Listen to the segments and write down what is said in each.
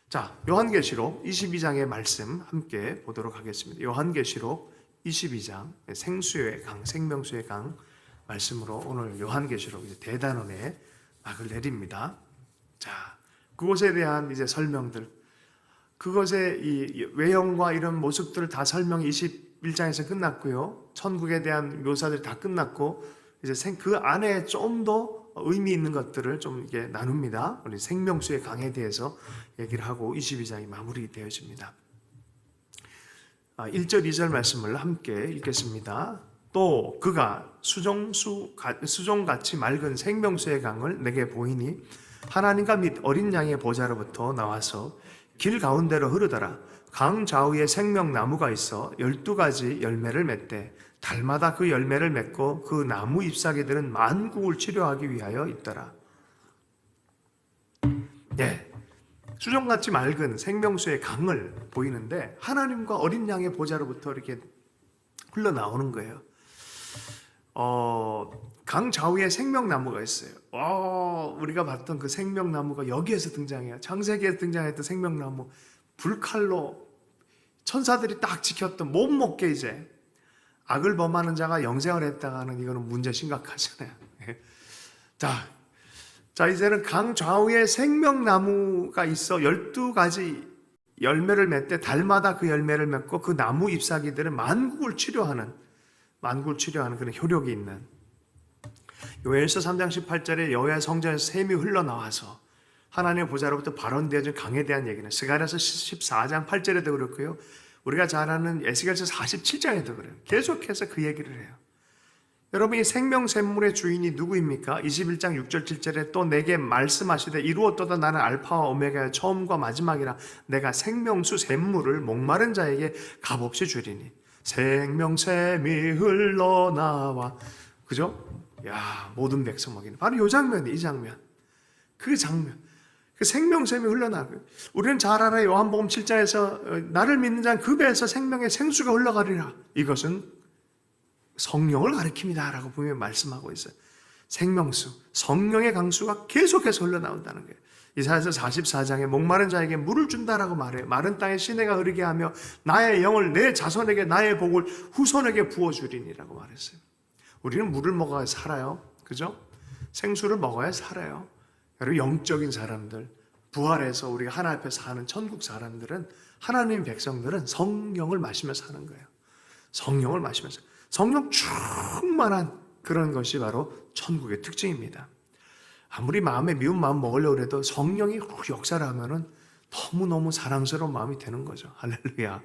자, 요한계시록 22장의 말씀 함께 보도록 하겠습니다. 요한계시록 22장 생수의 강, 생명수의 강 말씀으로 오늘 요한계시록 이제 대단원에 막을 내립니다. 자, 그것에 대한 이제 설명들, 그것의 이 외형과 이런 모습들을 다 설명이 21장에서 끝났고요. 천국에 대한 묘사들이 다 끝났고 이제 그 안에 좀 더 의미 있는 것들을 좀 이게 나눕니다. 우리 생명수의 강에 대해서 얘기를 하고 22장이 마무리되어집니다. 1절, 2절 말씀을 함께 읽겠습니다. 또 그가 수종같이 맑은 생명수의 강을 내게 보이니 하나님과 및 어린 양의 보좌로부터 나와서 길 가운데로 흐르더라. 강 좌우에 생명나무가 있어 12가지 열매를 맺되 달마다 그 열매를 맺고 그 나무 잎사귀들은 만국을 치료하기 위하여 있더라. 네, 수정같이 맑은 생명수의 강을 보이는데 하나님과 어린 양의 보좌로부터 이렇게 흘러나오는 거예요. 강 좌우에 생명나무가 있어요. 우리가 봤던 그 생명나무가 여기에서 등장해요. 창세기에서 등장했던 생명나무, 불칼로 천사들이 딱 지켰던 못 먹게 이제 악을 범하는 자가 영생을 했다가는 이거는 문제 심각하잖아요. 자, 이제는 강 좌우에 생명나무가 있어 12가지 열매를 맺되 달마다 그 열매를 맺고 그 나무 잎사귀들은 만국을 치료하는 그런 효력이 있는, 요엘서 3장 18절에 여호와의 성전에서 샘이 흘러나와서 하나님의 보좌로부터 발원되어진 강에 대한 얘기는 스가랴서 14장 8절에도 그렇고요. 우리가 잘 아는 에스겔서 47장에도 그래요. 계속해서 그 얘기를 해요. 여러분, 이 생명샘물의 주인이 누구입니까? 21장 6절 7절에 또 내게 말씀하시되 이루었도다. 나는 알파와 오메가의 처음과 마지막이라. 내가 생명수 샘물을 목마른 자에게 값없이 주리니 생명샘이 흘러나와. 그죠? 야, 모든 백성 먹이는 바로 이 장면이에요. 이 장면. 그 장면. 그 생명샘이 흘러나고요. 우리는 잘 알아요. 요한복음 7장에서 나를 믿는 자는 그 배에서 생명의 생수가 흘러가리라. 이것은 성령을 가리킵니다 라고 분명히 말씀하고 있어요. 생명수, 성령의 강수가 계속해서 흘러나온다는 거예요. 이사야서 44장에 목마른 자에게 물을 준다라고 말해요. 마른 땅에 시내가 흐르게 하며 나의 영을 내 자손에게 나의 복을 후손에게 부어주리니라고 말했어요. 우리는 물을 먹어야 살아요. 그죠? 생수를 먹어야 살아요. 여러분, 영적인 사람들, 부활해서 우리가 하나님 앞에 사는 천국 사람들은, 하나님 백성들은 성령을 마시면서 사는 거예요. 성령을 마시면서. 성령 충만한 그런 것이 바로 천국의 특징입니다. 아무리 마음에 미운 마음 먹으려고 해도 성령이 역사를 하면은 너무너무 사랑스러운 마음이 되는 거죠. 할렐루야.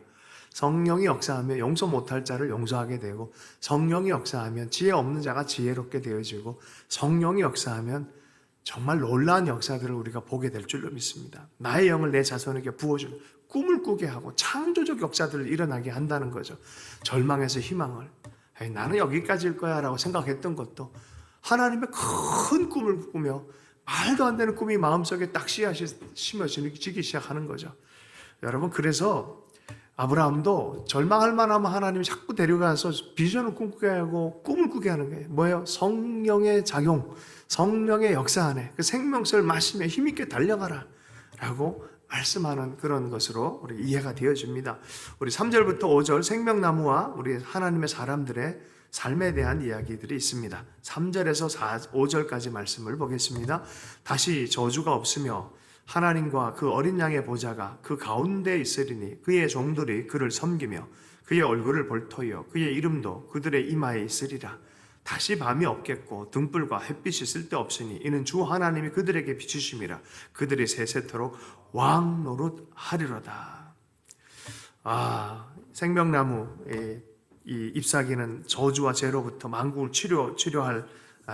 성령이 역사하면 용서 못할 자를 용서하게 되고, 성령이 역사하면 지혜 없는 자가 지혜롭게 되어지고, 성령이 역사하면 정말 놀라운 역사들을 우리가 보게 될 줄로 믿습니다. 나의 영을 내 자손에게 부어주는, 꿈을 꾸게 하고 창조적 역사들을 일어나게 한다는 거죠. 절망에서 희망을, 나는 여기까지일 거야 라고 생각했던 것도 하나님의 큰 꿈을 꾸며 말도 안 되는 꿈이 마음속에 딱 씨앗이 심어지기 시작하는 거죠. 여러분, 그래서 아브라함도 절망할 만하면 하나님이 자꾸 데려가서 비전을 꿈꾸게 하고 꿈을 꾸게 하는 거예요. 뭐예요? 성령의 작용, 성령의 역사 안에 그 생명수를 마시며 힘있게 달려가라 라고 말씀하는 그런 것으로 우리 이해가 되어집니다. 우리 3절부터 5절 생명나무와 우리 하나님의 사람들의 삶에 대한 이야기들이 있습니다. 3절에서 5절까지 말씀을 보겠습니다. 다시 저주가 없으며 하나님과 그 어린 양의 보좌가 그 가운데 있으리니 그의 종들이 그를 섬기며 그의 얼굴을 볼 터이요 그의 이름도 그들의 이마에 있으리라. 다시 밤이 없겠고 등불과 햇빛이 쓸데없으니 이는 주 하나님이 그들에게 비추심이라. 그들이 세세토록 왕 노릇하리로다. 생명나무의 이 잎사귀는 저주와 죄로부터 만국을 치료할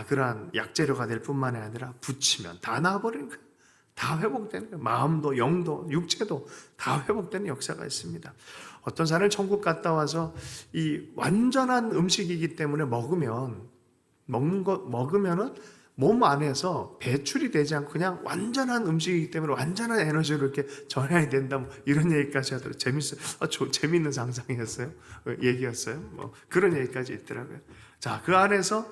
그러한 약재료가 될 뿐만이 아니라 붙이면 다 나아버리는 거예요. 다 회복되는 거예요. 마음도 영도 육체도 다 회복되는 역사가 있습니다. 어떤 사람은 천국 갔다 와서 이 완전한 음식이기 때문에 먹으면은 몸 안에서 배출이 되지 않고 그냥 완전한 음식이기 때문에 완전한 에너지로 이렇게 전해야 된다. 이런 얘기까지 하더라고요. 재밌어요. 재밌는 상상이었어요. 얘기였어요. 그런 얘기까지 있더라고요. 자, 그 안에서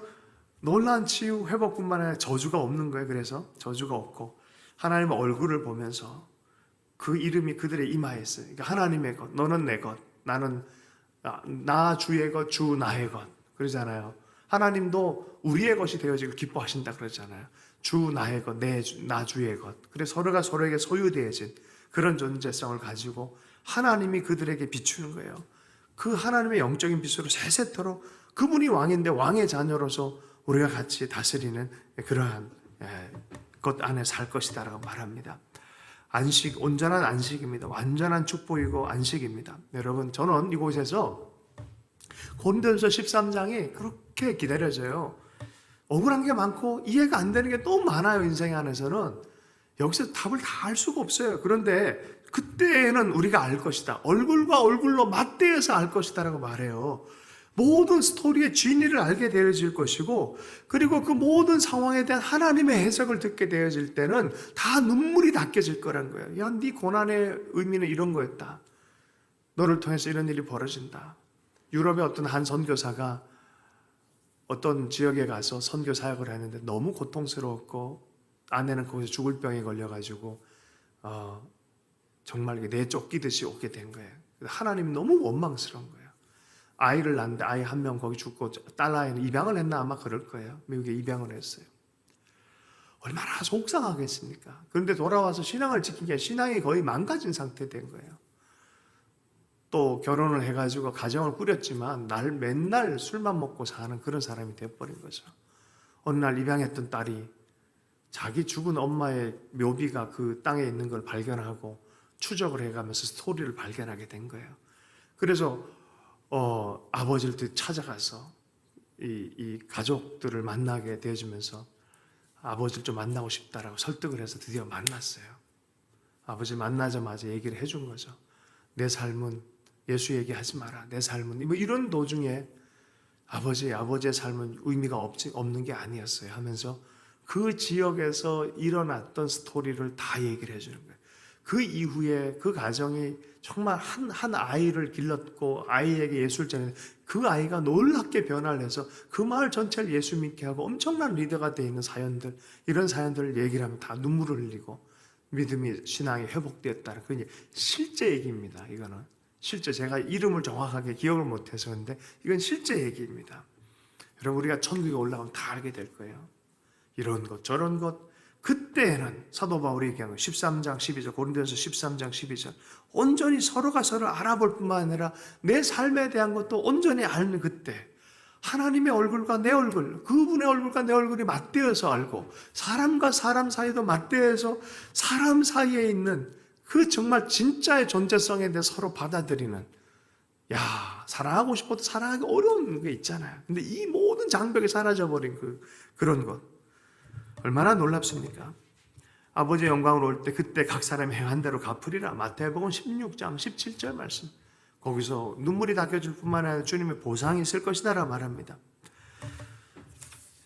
놀라운 치유 회복뿐만 아니라 저주가 없는 거예요. 그래서 저주가 없고 하나님의 얼굴을 보면서 그 이름이 그들의 이마에 있어요. 그러니까 하나님의 것, 너는 내 것, 나는 나 주의 것, 주 나의 것 그러잖아요. 하나님도 우리의 것이 되어지고 기뻐하신다 그러잖아요. 주 나의 것, 나 주의 것. 그래서 서로가 서로에게 소유되어진 그런 존재성을 가지고 하나님이 그들에게 비추는 거예요. 그 하나님의 영적인 빛으로 세세토록 그분이 왕인데 왕의 자녀로서 우리가 같이 다스리는 그러한 것 안에 살 것이다라고 말합니다. 안식, 온전한 안식입니다. 완전한 축복이고 안식입니다. 여러분, 저는 이곳에서 고린도전서 13장이 그렇게 기다려져요. 억울한 게 많고 이해가 안 되는 게 너무 많아요. 인생 안에서는 여기서 답을 다 알 수가 없어요. 그런데 그때에는 우리가 알 것이다. 얼굴과 얼굴로 맞대어서 알 것이다라고 말해요. 모든 스토리의 진리를 알게 되어질 것이고, 그리고 그 모든 상황에 대한 하나님의 해석을 듣게 되어질 때는 다 눈물이 닦여질 거란 거예요. 야, 네 고난의 의미는 이런 거였다. 너를 통해서 이런 일이 벌어진다. 유럽의 어떤 한 선교사가 어떤 지역에 가서 선교 사역을 했는데 너무 고통스러웠고 아내는 거기서 죽을 병에 걸려가지고 정말 내쫓기듯이 오게 된 거예요. 하나님이 너무 원망스러운 거예요. 아이를 낳는데 아이 한 명 거기 죽고 딸아이는 입양을 했나 아마 그럴 거예요. 미국에 입양을 했어요. 얼마나 속상하겠습니까? 그런데 돌아와서 신앙을 지킨 게 신앙이 거의 망가진 상태 된 거예요. 또 결혼을 해가지고 가정을 꾸렸지만 맨날 술만 먹고 사는 그런 사람이 돼버린 거죠. 어느 날 입양했던 딸이 자기 죽은 엄마의 묘비가 그 땅에 있는 걸 발견하고 추적을 해가면서 스토리를 발견하게 된 거예요. 그래서 아버지를 찾아가서 이 가족들을 만나게 되어지면서 아버지를 좀 만나고 싶다라고 설득을 해서 드디어 만났어요. 아버지 만나자마자 얘기를 해준 거죠. 내 삶은 예수 얘기하지 마라. 내 삶은 뭐 이런 도중에 아버지의 삶은 의미가 없는 게 아니었어요 하면서 그 지역에서 일어났던 스토리를 다 얘기를 해주는 거예요. 그 이후에 그 가정이 정말 한 아이를 길렀고 아이에게 예수를 전했는데 그 아이가 놀랍게 변화를 해서 그 마을 전체를 예수 믿게 하고 엄청난 리더가 되어 있는 사연들, 이런 사연들을 얘기를 하면 다 눈물을 흘리고 믿음이, 신앙이 회복되었다는 그게 실제 얘기입니다. 이거는 실제 제가 이름을 정확하게 기억을 못해서 그런데 이건 실제 얘기입니다. 여러분, 우리가 천국에 올라가면 다 알게 될 거예요. 이런 것 저런 것. 그때는 사도 바울이 얘기한 거 13장 12절 고린도전서 13장 12절 온전히 서로가 서로 알아볼 뿐만 아니라 내 삶에 대한 것도 온전히 알는 그때 하나님의 얼굴과 내 얼굴, 그분의 얼굴과 내 얼굴이 맞대어서 알고 사람과 사람 사이도 맞대어서 사람 사이에 있는 그 정말 진짜의 존재성에 대해 서로 받아들이는, 사랑하고 싶어도 사랑하기 어려운 게 있잖아요. 근데 이 모든 장벽이 사라져버린 그런 것 얼마나 놀랍습니까? 아버지의 영광으로 올 때 그때 각 사람이 행한 대로 갚으리라. 마태복음 16장 17절 말씀. 거기서 눈물이 닦여질 뿐만 아니라 주님의 보상이 있을 것이다라 말합니다.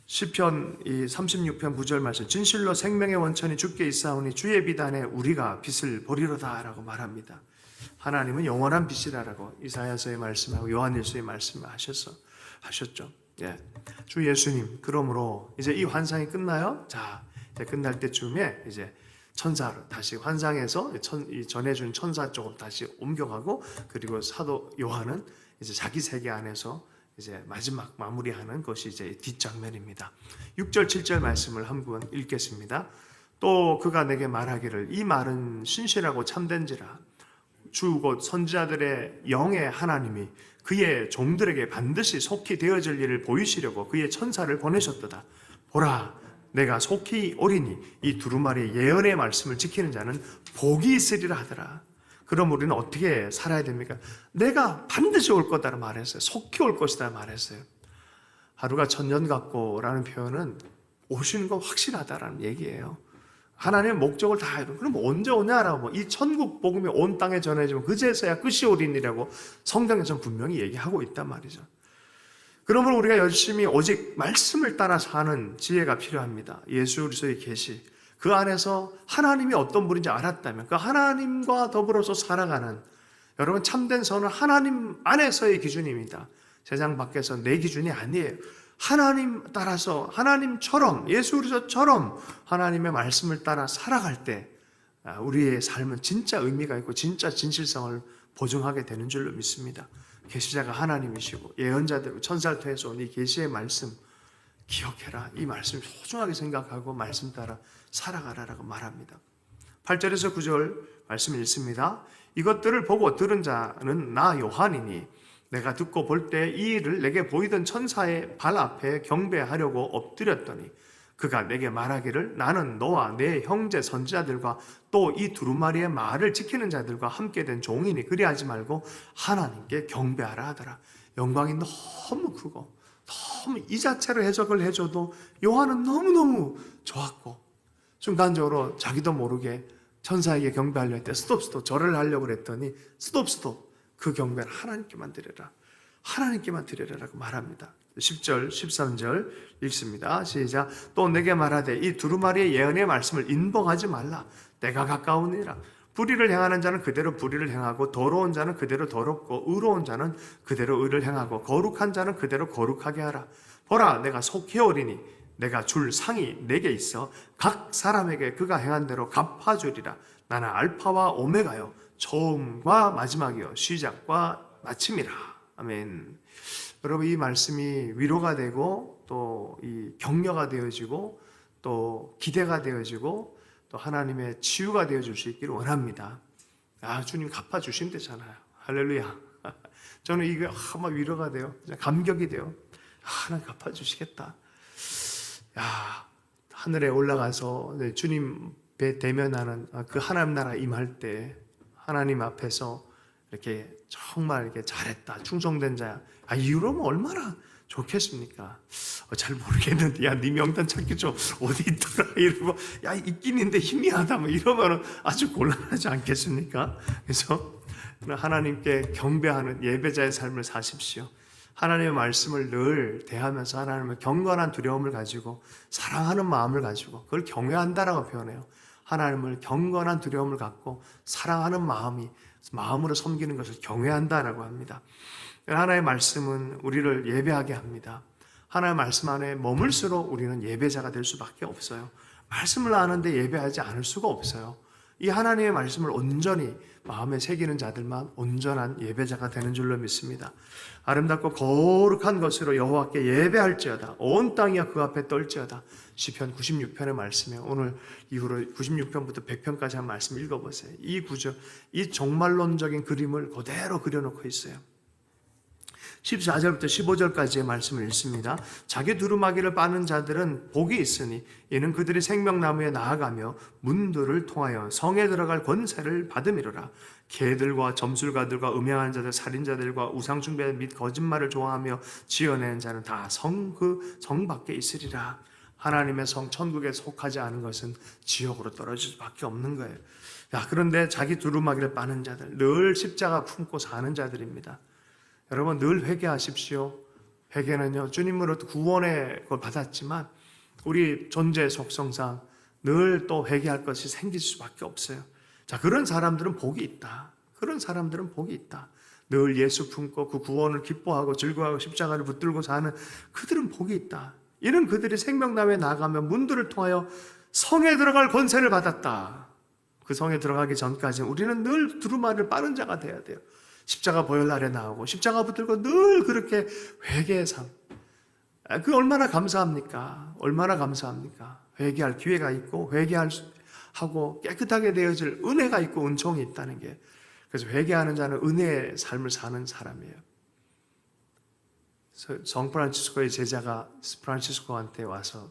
시편 36편 9절 말씀. 진실로 생명의 원천이 주께 있사오니 주의 비단에 우리가 빛을 보리로다 라고 말합니다. 하나님은 영원한 빛이라고 이사야서의 말씀하고 요한일서의 말씀을 하셨죠. 주 예수님, 그러므로 이제 이 환상이 끝나요. 자, 이제 끝날 때쯤에 이제 천사로 다시 환상에서 전해준 천사 쪽으로 다시 옮겨가고, 그리고 사도 요한은 이제 자기 세계 안에서 이제 마지막 마무리하는 것이 이제 뒷장면입니다. 6절 7절 말씀을 한번 읽겠습니다. 또 그가 내게 말하기를 이 말은 신실하고 참된지라 주 곧 선지자들의 영의 하나님이 그의 종들에게 반드시 속히 되어질 일을 보이시려고 그의 천사를 보내셨도다. 보라, 내가 속히 오리니 이 두루마리의 예언의 말씀을 지키는 자는 복이 있으리라 하더라. 그럼 우리는 어떻게 살아야 됩니까? 내가 반드시 올 거다 말했어요. 속히 올 것이다 말했어요. 하루가 천년 같고라는 표현은 오시는 거 확실하다라는 얘기예요. 하나님의 목적을 다 이루고, 그럼 언제 오냐라고, 이 천국 복음이 온 땅에 전해지면 그제서야 끝이 오리니라고 성경에서는 분명히 얘기하고 있단 말이죠. 그러므로 우리가 열심히 오직 말씀을 따라 사는 지혜가 필요합니다. 예수 그리스도의 계시, 그 안에서 하나님이 어떤 분인지 알았다면 그 하나님과 더불어서 살아가는, 여러분, 참된 선은 하나님 안에서의 기준입니다. 세상 밖에서 내 기준이 아니에요. 하나님 따라서, 하나님처럼, 예수 그리스도처럼 하나님의 말씀을 따라 살아갈 때 우리의 삶은 진짜 의미가 있고 진짜 진실성을 보증하게 되는 줄로 믿습니다. 계시자가 하나님이시고 예언자들 천사를 통해서 온 이 계시의 말씀 기억해라. 이 말씀 소중하게 생각하고 말씀 따라 살아가라라고 말합니다. 8절에서 9절 말씀 읽습니다. 이것들을 보고 들은 자는 나 요한이니 내가 듣고 볼 때 이 일을 내게 보이던 천사의 발 앞에 경배하려고 엎드렸더니 그가 내게 말하기를 나는 너와 내 형제 선지자들과 또 이 두루마리의 말을 지키는 자들과 함께 된 종이니 그리하지 말고 하나님께 경배하라 하더라. 영광이 너무 크고 너무 이 자체로 해석을 해줘도 요한은 너무너무 좋았고 순간적으로 자기도 모르게 천사에게 경배하려 할 때 스톱 절을 하려고 그랬더니 스톱 그 경배를 하나님께만 드려라. 하나님께만 드려라라고 말합니다. 10절 13절 읽습니다. 시작. 또 내게 말하되 이 두루마리의 예언의 말씀을 인봉하지 말라. 때가 가까우니라. 불의를 행하는 자는 그대로 불의를 행하고 더러운 자는 그대로 더럽고 의로운 자는 그대로 의를 행하고 거룩한 자는 그대로 거룩하게 하라. 보라 내가 속히 오리니 내가 줄 상이 내게 있어 각 사람에게 그가 행한 대로 갚아주리라. 나는 알파와 오메가요 처음과 마지막이요 시작과 마침이라. 아멘. 여러분 이 말씀이 위로가 되고 또 이 격려가 되어지고 또 기대가 되어지고 또 하나님의 치유가 되어줄 수 있기를 원합니다. 주님 갚아주신대잖아요. 할렐루야. 저는 이게 막 위로가 돼요. 감격이 돼요. 하나님 갚아주시겠다. 하늘에 올라가서 주님 배 대면하는 그 하나님 나라 임할 때 하나님 앞에서 이렇게 정말 이렇게 잘했다, 충성된 자야. 이러면 얼마나 좋겠습니까? 잘 모르겠는데, 네 명단 찾기 좀 어디 있더라? 이러고, 있긴 있는데 희미하다. 이러면 아주 곤란하지 않겠습니까? 그래서 하나님께 경배하는 예배자의 삶을 사십시오. 하나님의 말씀을 늘 대하면서 하나님의 경건한 두려움을 가지고 사랑하는 마음을 가지고 그걸 경외한다라고 표현해요. 하나님을 경건한 두려움을 갖고 사랑하는 마음으로 섬기는 것을 경외한다라고 합니다. 하나님의 말씀은 우리를 예배하게 합니다. 하나님의 말씀 안에 머물수록 우리는 예배자가 될 수밖에 없어요. 말씀을 아는데 예배하지 않을 수가 없어요. 이 하나님의 말씀을 온전히 마음에 새기는 자들만 온전한 예배자가 되는 줄로 믿습니다. 아름답고 거룩한 것으로 여호와께 예배할지어다. 온 땅이여 그 앞에 떨지어다. 시편 96편의 말씀에 오늘 이후로 96편부터 100편까지 한 말씀 읽어보세요. 이 구절, 이 종말론적인 그림을 그대로 그려놓고 있어요. 14절부터 15절까지의 말씀을 읽습니다. 자기 두루마기를 빠는 자들은 복이 있으니 이는 그들이 생명나무에 나아가며 문들을 통하여 성에 들어갈 권세를 받음이로라. 개들과 점술가들과 음행하는 자들, 살인자들과 우상숭배 및 거짓말을 좋아하며 지어내는 자는 다 성 밖에 있으리라. 하나님의 성 천국에 속하지 않은 것은 지옥으로 떨어질 수밖에 없는 거예요. 그런데 자기 두루마기를 빠는 자들, 늘 십자가 품고 사는 자들입니다. 여러분 늘 회개하십시오. 회개는요 주님으로부터 구원의 걸 받았지만 우리 존재 속성상 늘 또 회개할 것이 생길 수밖에 없어요. 그런 사람들은 복이 있다. 그런 사람들은 복이 있다. 늘 예수 품고 그 구원을 기뻐하고 즐거워하고 십자가를 붙들고 사는 그들은 복이 있다. 이는 그들이 생명나무에 나가며 문들을 통하여 성에 들어갈 권세를 받았다. 그 성에 들어가기 전까지는 우리는 늘 두루마리를 빠는 자가 돼야 돼요. 십자가 보혈 날에 나오고 십자가 붙들고 늘 그렇게 회개의 삶. 그 얼마나 감사합니까? 얼마나 감사합니까? 회개할 기회가 있고 하고 깨끗하게 되어질 은혜가 있고 은총이 있다는 게. 그래서 회개하는 자는 은혜의 삶을 사는 사람이에요. 성 프란치스코의 제자가 프란치스코한테 와서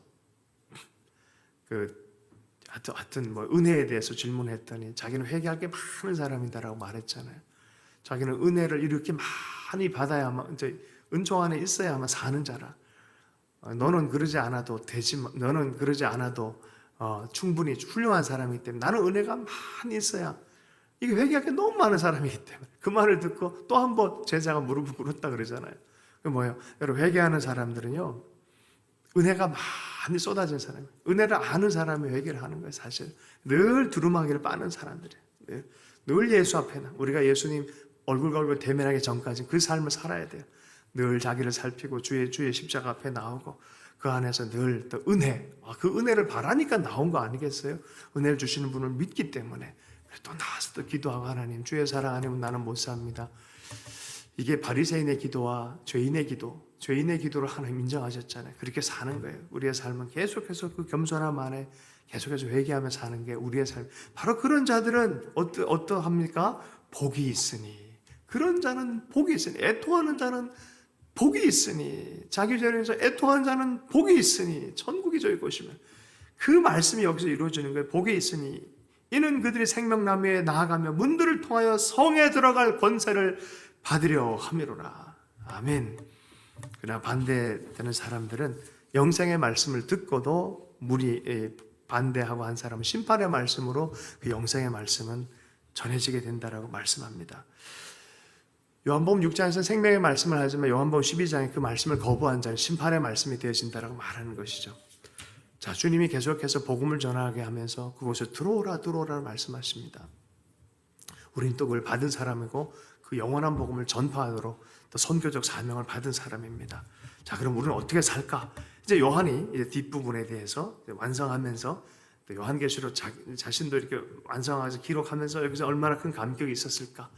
하여튼 은혜에 대해서 질문했더니 자기는 회개할 게 많은 사람이다라고 말했잖아요. 자기는 은혜를 이렇게 많이 받아야만, 은총 안에 있어야만 사는 자라. 너는 그러지 않아도 너는 그러지 않아도 충분히 훌륭한 사람이기 때문에 나는 은혜가 많이 있어야. 이게 회개할 게 너무 많은 사람이기 때문에 그 말을 듣고 또 한 번 제자가 무릎을 꿇었다 그러잖아요. 그게 뭐예요? 여러분 회개하는 사람들은요 은혜가 많이 쏟아진 사람이에요. 은혜를 아는 사람이 회개를 하는 거예요. 사실 늘 두루마기를 빠는 사람들이에요. 늘 예수 앞에나 우리가 예수님 얼굴과 얼굴 대면하기 전까지 그 삶을 살아야 돼요. 늘 자기를 살피고 주의 십자가 앞에 나오고 그 안에서 늘 또 은혜, 그 은혜를 바라니까 나온 거 아니겠어요? 은혜를 주시는 분을 믿기 때문에 또 나와서 또 기도하고 하나님 주의 사랑 아니면 나는 못 삽니다. 이게 바리새인의 기도와 죄인의 기도를 하나님 인정하셨잖아요. 그렇게 사는 거예요. 우리의 삶은 계속해서 그 겸손함 안에 계속해서 회개하며 사는 게 우리의 삶. 바로 그런 자들은 어떠합니까? 복이 있으니. 그런 자는 복이 있으니. 애통하는 자는 복이 있으니. 자기 죄에서 애통하는 자는 복이 있으니. 천국이 저희 것이면. 그 말씀이 여기서 이루어지는 거예요. 복이 있으니. 이는 그들이 생명나무에 나아가며 문들을 통하여 성에 들어갈 권세를 받으려 함이로라. 아멘. 그러나 반대되는 사람들은 영생의 말씀을 듣고도 반대하고 한 사람은 심판의 말씀으로 그 영생의 말씀은 전해지게 된다라고 말씀합니다. 요한복음 6장에서는 생명의 말씀을 하지만 요한복음 12장에 그 말씀을 거부한 자는 심판의 말씀이 되어진다라고 말하는 것이죠. 자, 주님이 계속해서 복음을 전하게 하면서 그곳에 들어오라 말씀하십니다. 우리는 또 그걸 받은 사람이고 그 영원한 복음을 전파하도록 또 선교적 사명을 받은 사람입니다. 자, 그럼 우리는 어떻게 살까? 이제 요한이 이제 뒷부분에 대해서 완성하면서 또 요한계시록 자신도 이렇게 완성하면서 기록하면서 여기서 얼마나 큰 감격이 있었을까?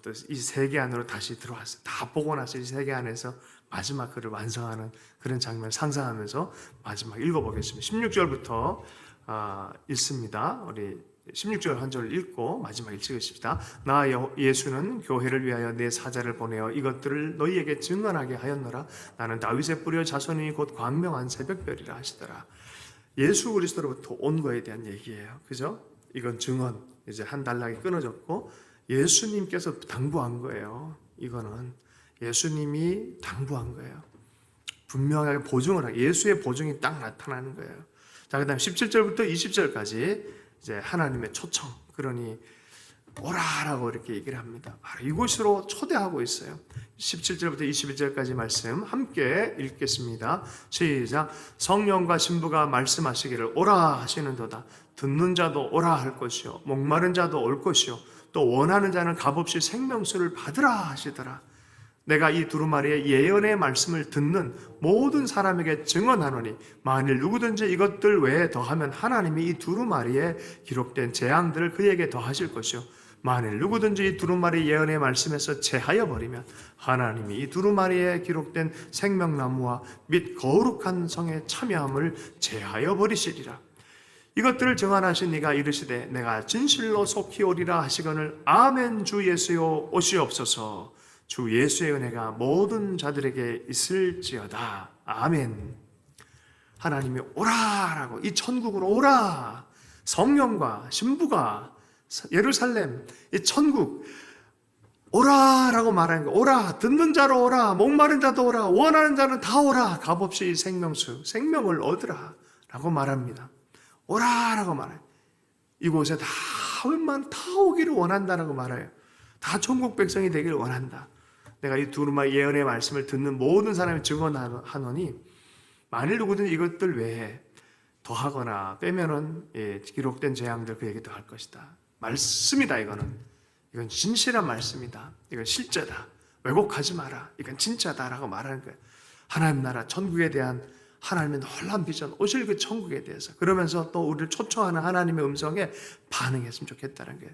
또 이 세계 안으로 다시 들어왔어요. 다 보고 나서 이 세계 안에서 마지막 글을 완성하는 그런 장면을 상상하면서 마지막 읽어보겠습니다. 16절부터 읽습니다. 우리 16절 한 절을 읽고 마지막 읽으십시다. 나 예수는 교회를 위하여 내 사자를 보내어 이것들을 너희에게 증언하게 하였노라. 나는 다윗의 뿌리의 자손이 곧 광명한 새벽별이라 하시더라. 예수 그리스도로부터 온 거에 대한 얘기예요. 그죠? 이건 증언. 이제 한 단락이 끊어졌고 예수님께서 당부한 거예요. 이거는 예수님이 당부한 거예요. 분명하게 보증을 하고 예수의 보증이 딱 나타나는 거예요. 자, 그다음 17절부터 20절까지 이제 하나님의 초청, 그러니 오라라고 이렇게 얘기를 합니다. 바로 이곳으로 초대하고 있어요. 17절부터 21절까지 말씀 함께 읽겠습니다. 시작. 성령과 신부가 말씀하시기를 오라 하시는도다. 듣는 자도 오라 할 것이요 목마른 자도 올 것이요 또 원하는 자는 값없이 생명수를 받으라 하시더라. 내가 이 두루마리의 예언의 말씀을 듣는 모든 사람에게 증언하노니 만일 누구든지 이것들 외에 더하면 하나님이 이 두루마리에 기록된 재앙들을 그에게 더하실 것이요 만일 누구든지 이 두루마리 예언의 말씀에서 제하여 버리면 하나님이 이 두루마리에 기록된 생명나무와 및 거룩한 성의 참여함을 제하여 버리시리라. 이것들을 증언하신 이가 이르시되 내가 진실로 속히 오리라 하시거늘 아멘. 주 예수여 오시옵소서. 주 예수의 은혜가 모든 자들에게 있을지어다. 아멘. 하나님이 오라라고, 이 천국으로 오라. 성령과 신부가 예루살렘, 이 천국 오라라고 말하는 거. 오라. 듣는 자로 오라. 목마른 자도 오라. 원하는 자는 다 오라. 값없이 생명을 얻으라 라고 말합니다. 오라라고 말해요. 이곳에 다 오기를 원한다라고 말해요. 다 천국 백성이 되기를 원한다. 내가 이 두루마리 예언의 말씀을 듣는 모든 사람이 증언하노니 만일 누구든 이것들 외에 더하거나 빼면은 기록된 재앙들 그에게 더할 것이다. 말씀이다. 이건 진실한 말씀이다. 이건 실제다. 왜곡하지 마라. 이건 진짜다라고 말하는 거예요. 하나님 나라 천국에 대한 하나님의 놀라운 비전, 오실 그 천국에 대해서 그러면서 또 우리를 초청하는 하나님의 음성에 반응했으면 좋겠다는 거예요.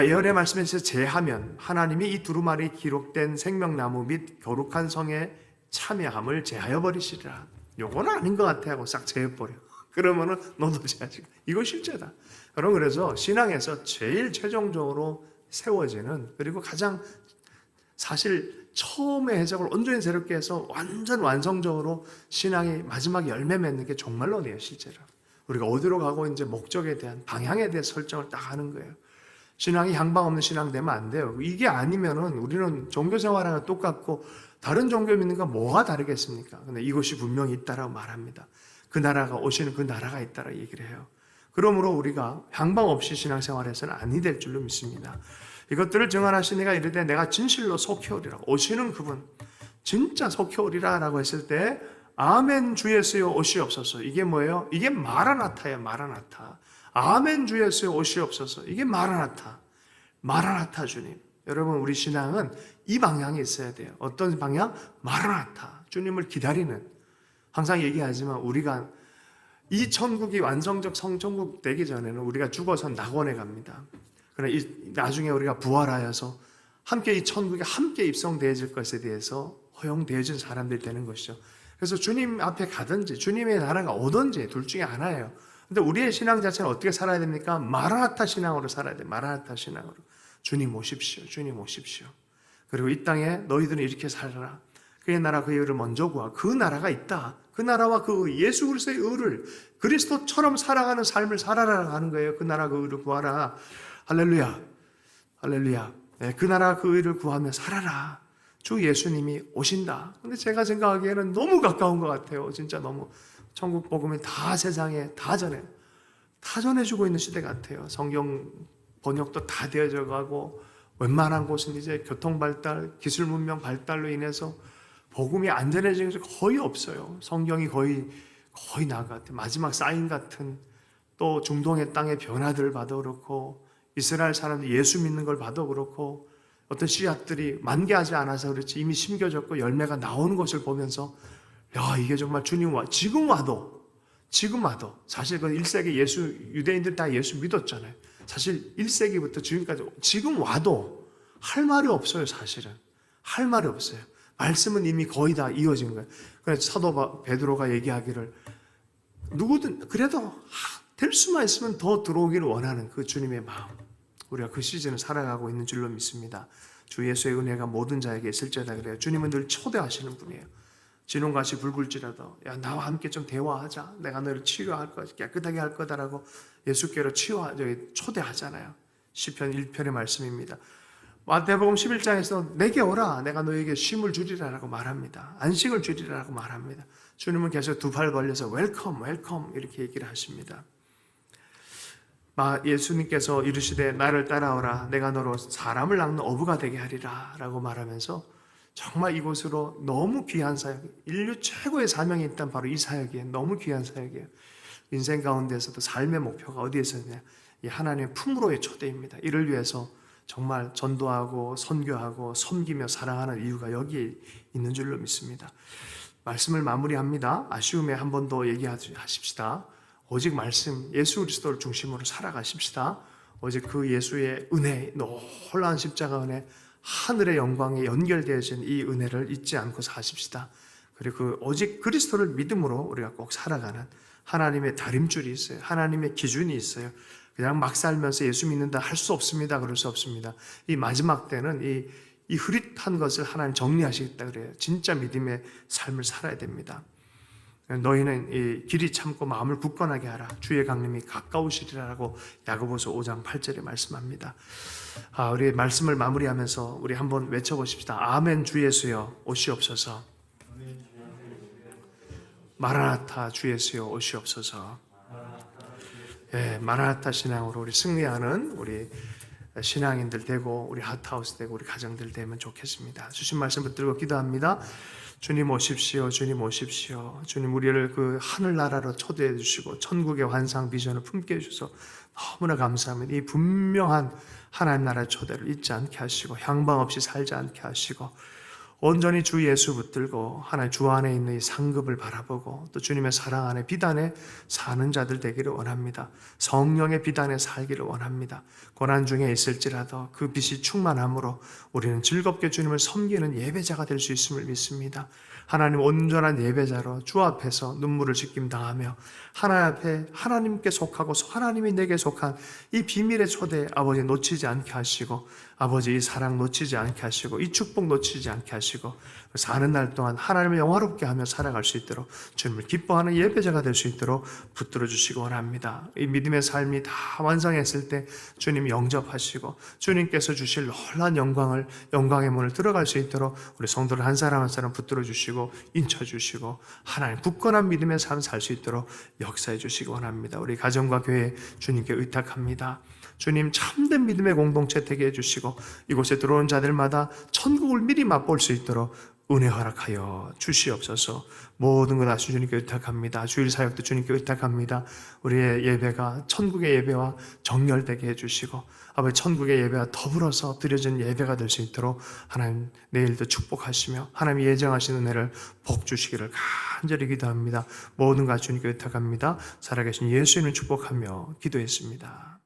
예언의 말씀에서 제하면 하나님이 이 두루마리 기록된 생명나무 및 거룩한 성에 참여함을 제하여 버리시리라. 요건 아닌 것 같아 하고 싹 제해버려. 그러면은 너도 제하지. 이거 실제다. 여러분, 그래서 신앙에서 제일 최종적으로 세워지는, 그리고 가장 사실 처음에 해석을 온전히 새롭게 해서 완전 완성적으로 신앙이 마지막 열매 맺는 게 종말론이에요. 실제로 우리가 어디로 가고 이제 목적에 대한 방향에 대해 설정을 딱 하는 거예요. 신앙이 향방 없는 신앙 되면 안 돼요. 이게 아니면은 우리는 종교 생활하고 똑같고 다른 종교 믿는 건 뭐가 다르겠습니까? 근데 이것이 분명히 있다라고 말합니다. 그 나라가 오시는 그 나라가 있다라고 얘기를 해요. 그러므로 우리가 향방 없이 신앙생활에서는 아니 될 줄로 믿습니다. 이것들을 증언하신 이가 이르되 내가 진실로 속히 오리라. 오시는 그분 진짜 속히 오리라 라고 했을 때 아멘. 주 예수여 오시옵소서. 이게 뭐예요? 이게 마라나타예요. 마라나타. 아멘. 주 예수여 오시옵소서. 이게 마라나타. 마라나타 주님. 여러분, 우리 신앙은 이 방향이 있어야 돼요. 어떤 방향? 마라나타, 주님을 기다리는. 항상 얘기하지만 우리가 이 천국이 완성적 성천국 되기 전에는 우리가 죽어서 낙원에 갑니다. 그러나 나중에 우리가 부활하여서 함께 이 천국에 함께 입성되어질 것에 대해서 허용되어진 사람들이 되는 것이죠. 그래서 주님 앞에 가든지 주님의 나라가 오든지 둘 중에 하나예요. 근데 우리의 신앙 자체는 어떻게 살아야 됩니까? 마라나타 신앙으로 살아야 돼요. 마라나타 신앙으로. 주님 오십시오. 주님 오십시오. 그리고 이 땅에 너희들은 이렇게 살아라. 그의 나라 그의 의를 먼저 구하. 그 나라가 있다. 그 나라와 그 예수 그리스도의 의를 그리스도처럼 살아가는 삶을 살아라 하는 거예요. 그 나라 그 의를 구하라. 할렐루야. 할렐루야. 네, 그 나라 그 의를 구하며 살아라. 주 예수님이 오신다. 근데 제가 생각하기에는 너무 가까운 것 같아요. 진짜 너무 천국 복음이 다 세상에 다 전해주고 있는 시대 같아요. 성경 번역도 다 되어져 가고 웬만한 곳은 이제 교통 발달, 기술 문명 발달로 인해서 복음이 안전해진 것이 거의 없어요. 성경이 거의 나은 것 같아요. 마지막 사인 같은 또 중동의 땅의 변화들을 봐도 그렇고 이스라엘 사람들 예수 믿는 걸 봐도 그렇고 어떤 씨앗들이 만개하지 않아서 그렇지 이미 심겨졌고 열매가 나오는 것을 보면서 야, 이게 정말 주님 지금 와도 사실 그 1세기 유대인들 다 예수 믿었잖아요. 사실 1세기부터 지금까지 지금 와도 할 말이 없어요. 사실은 할 말이 없어요. 말씀은 이미 거의 다 이어진 거예요. 그래서 사도 베드로가 얘기하기를 누구든 그래도 될 수만 있으면 더 들어오기를 원하는 그 주님의 마음, 우리가 그 시즌을 살아가고 있는 줄로 믿습니다. 주 예수의 은혜가 모든 자에게 있을지어다 그래요. 주님은 늘 초대하시는 분이에요. 진홍같이 붉을지라도 야, 나와 함께 좀 대화하자. 내가 너를 치유할 거다. 깨끗하게 할 거다라고 예수께로 초대하잖아요. 시편 1편의 말씀입니다. 마태복음 11장에서 내게 오라. 내가 너에게 쉼을 주리라라고 말합니다. 안식을 주리라라고 말합니다. 주님은 계속 두 팔 벌려서 웰컴 이렇게 얘기를 하십니다. 예수님께서 이르시되 나를 따라오라. 내가 너로 사람을 낚는 어부가 되게 하리라 라고 말하면서 정말 이곳으로 너무 귀한 사역, 인류 최고의 사명이 있단 바로 이 사역이에요. 너무 귀한 사역이에요. 인생 가운데서도 삶의 목표가 어디에 있느냐? 이 하나님의 품으로의 초대입니다. 이를 위해서 정말 전도하고 선교하고 섬기며 사랑하는 이유가 여기에 있는 줄로 믿습니다. 말씀을 마무리합니다. 아쉬움에 한 번 더 얘기하십시다. 오직 말씀, 예수 그리스도를 중심으로 살아가십시다. 오직 그 예수의 은혜, 놀라운 십자가 은혜, 하늘의 영광에 연결되어진 이 은혜를 잊지 않고 사십시다. 그리고 오직 그리스도를 믿음으로 우리가 꼭 살아가는 하나님의 다림줄이 있어요. 하나님의 기준이 있어요. 그냥 막 살면서 예수 믿는다 할 수 없습니다. 그럴 수 없습니다. 이 마지막 때는 이 흐릿한 것을 하나님 정리하시겠다 그래요. 진짜 믿음의 삶을 살아야 됩니다. 너희는 이 길이 참고 마음을 굳건하게 하라. 주의 강림이 가까우시리라고 야고보서 5장 8절에 말씀합니다. 우리 말씀을 마무리하면서 우리 한번 외쳐보십시다. 아멘. 주 예수여 오시옵소서. 마라나타 주 예수여 오시옵소서. 예, 마라나타 신앙으로 우리 승리하는 우리 신앙인들 되고 우리 핫하우스 되고 우리 가정들 되면 좋겠습니다. 주신 말씀 붙들고 기도합니다. 주님 오십시오. 주님 오십시오. 주님 우리를 그 하늘나라로 초대해 주시고 천국의 환상 비전을 품게 해주셔서 너무나 감사합니다. 이 분명한 하나님 나라의 초대를 잊지 않게 하시고 향방 없이 살지 않게 하시고 온전히 주 예수 붙들고 하나님 주 안에 있는 이 상급을 바라보고 또 주님의 사랑 안에 비단에 사는 자들 되기를 원합니다. 성령의 비단에 살기를 원합니다. 고난 중에 있을지라도 그 빛이 충만함으로 우리는 즐겁게 주님을 섬기는 예배자가 될 수 있음을 믿습니다. 하나님 온전한 예배자로 주 앞에서 눈물을 씻김 당하며 하나님 앞에 하나님께 속하고 하나님이 내게 속한 이 비밀의 초대 아버지 놓치지 않게 하시고 아버지 이 사랑 놓치지 않게 하시고 이 축복 놓치지 않게 하시고 사는 날 동안 하나님을 영화롭게 하며 살아갈 수 있도록 주님을 기뻐하는 예배자가 될 수 있도록 붙들어 주시기 원합니다. 이 믿음의 삶이 다 완성했을 때 주님 영접하시고 주님께서 주실 놀라운 영광의 문을 들어갈 수 있도록 우리 성도를 한 사람 한 사람 붙들어 주시고 인쳐 주시고 하나님 굳건한 믿음의 삶 살 수 있도록 역사해 주시기 원합니다. 우리 가정과 교회 주님께 의탁합니다. 주님 참된 믿음의 공동체 되게 해주시고 이곳에 들어온 자들마다 천국을 미리 맛볼 수 있도록 은혜 허락하여 주시옵소서. 모든 것 다 주님께 의탁합니다. 주일 사역도 주님께 의탁합니다. 우리의 예배가 천국의 예배와 정렬되게 해주시고 아버지 천국의 예배와 더불어서 드려진 예배가 될 수 있도록 하나님 내일도 축복하시며 하나님이 예정하신 은혜를 복 주시기를 간절히 기도합니다. 모든 것 주님께 의탁합니다. 살아계신 예수님을 축복하며 기도했습니다.